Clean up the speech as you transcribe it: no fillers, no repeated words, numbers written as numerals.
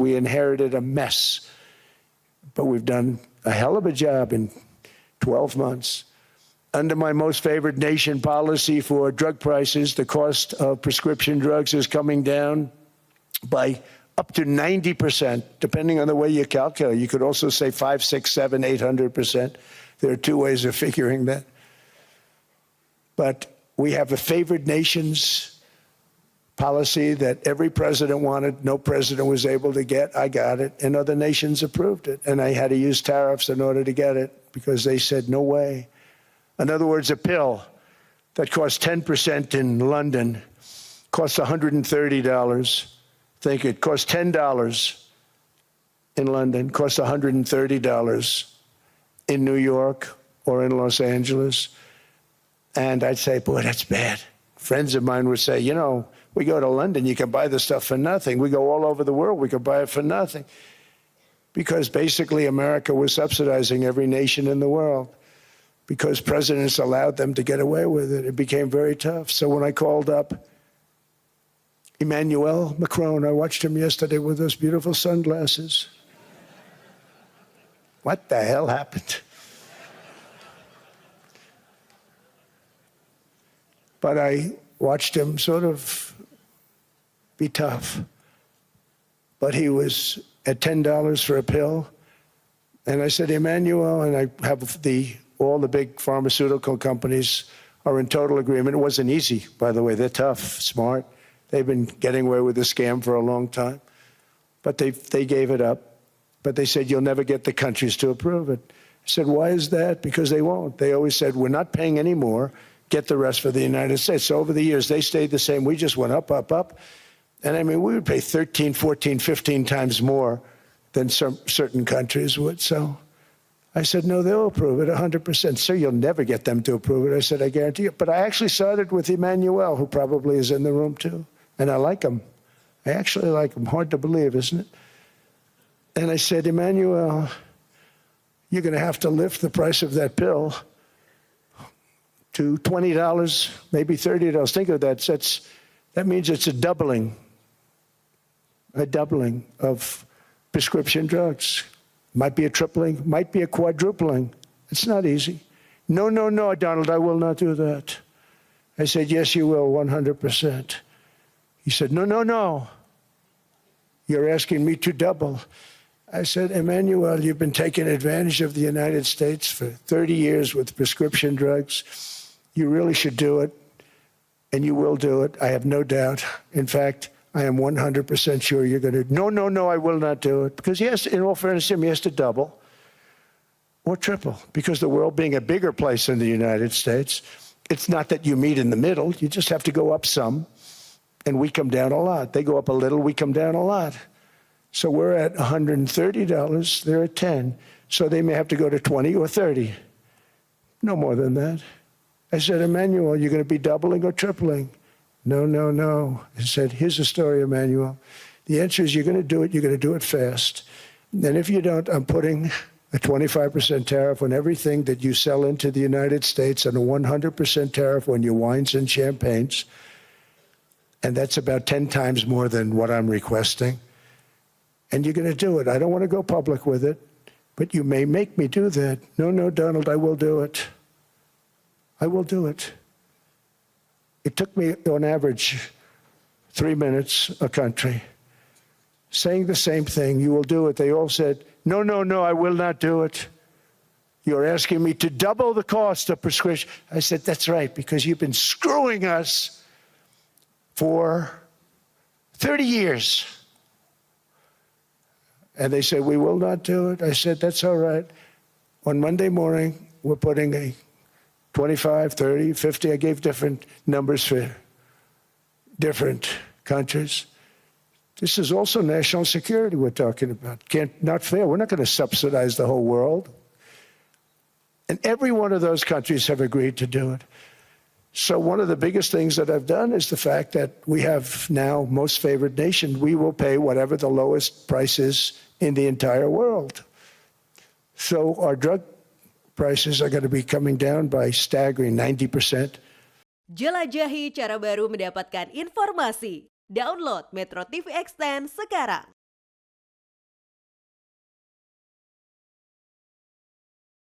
We inherited a mess, but we've done a hell of a job in 12 months. Under my most favored nation policy for drug prices, the cost of prescription drugs is coming down by up to 90%, depending on the way you calculate. You could also say 5, 6, 7, 800%. There are two ways of figuring that. But we have a favored nations policy that every president wanted, no president was able to get. I got it, and other nations approved it. And I had to use tariffs in order to get it because they said, no way. In other words, a pill that costs 10% in London costs $130. Think it costs $10 in London, costs $130 in New York or in Los Angeles. And I'd say, boy, that's bad. Friends of mine would say, you know, we go to London, you can buy the stuff for nothing. We go all over the world, we can buy it for nothing. Because basically America was subsidizing every nation in the world because presidents allowed them to get away with it. It became very tough. So when I called up Emmanuel Macron, I watched him yesterday with those beautiful sunglasses. What the hell happened? But I watched him sort of be tough. But he was at $10 for a pill. And I said, Emmanuel, and I have all the big pharmaceutical companies are in total agreement. It wasn't easy, by the way. They're tough, smart. They've been getting away with the scam for a long time. But they gave it up. But they said, you'll never get the countries to approve it. I said, why is that? Because they won't. They always said, we're not paying any more. Get the rest for the United States. So over the years, they stayed the same. We just went up, up, up. And I mean, we would pay 13, 14, 15 times more than some certain countries would. So I said, no, they'll approve it 100%. Sir, you'll never get them to approve it. I said, I guarantee you. But I actually started with Emmanuel, who probably is in the room too. And I like him. I actually like him. Hard to believe, isn't it? And I said, Emmanuel, you're going to have to lift the price of that pill to $20, maybe $30. Think of that. That means it's a doubling of prescription drugs. Might be a tripling, might be a quadrupling. It's not easy. No, no, no, Donald, I will not do that. I said, yes, you will, 100%. He said, no, no, no. You're asking me to double. I said, Emmanuel, you've been taking advantage of the United States for 30 years with prescription drugs. You really should do it, and you will do it. I have no doubt. In fact, I am 100% sure you're going to. No, no, no, I will not do it. Because he has to, in all fairness to him, he has to double or triple. Because the world being a bigger place than the United States, it's not that you meet in the middle. You just have to go up some, and we come down a lot. They go up a little, we come down a lot. So we're at $130, they're at 10. So they may have to go to 20 or 30. No more than that. I said, Emmanuel, you're going to be doubling or tripling? No, no, no. I said, here's the story, Emmanuel. The answer is you're going to do it. You're going to do it fast. And if you don't, I'm putting a 25% tariff on everything that you sell into the United States and a 100% tariff on your wines and champagnes. And that's about 10 times more than what I'm requesting. And you're going to do it. I don't want to go public with it, but you may make me do that. No, no, Donald, I will do it. I will do it. It took me, on average, 3 minutes a country, saying the same thing. You will do it. They all said, no, no, no, I will not do it. You're asking me to double the cost of prescription. I said, that's right, because you've been screwing us for 30 years. And they said, we will not do it. I said, that's all right. On Monday morning, we're putting a 25, 30, 50, I gave different numbers for different countries. This is also national security we're talking about. Not fair. We're not going to subsidize the whole world. And every one of those countries have agreed to do it. So one of the biggest things that I've done is the fact that we have now most favored nation. We will pay whatever the lowest price is in the entire world. So our drug prices are going to be coming down by staggering 90%. Jelajahi cara baru mendapatkan informasi. Download MetroTV Extend sekarang.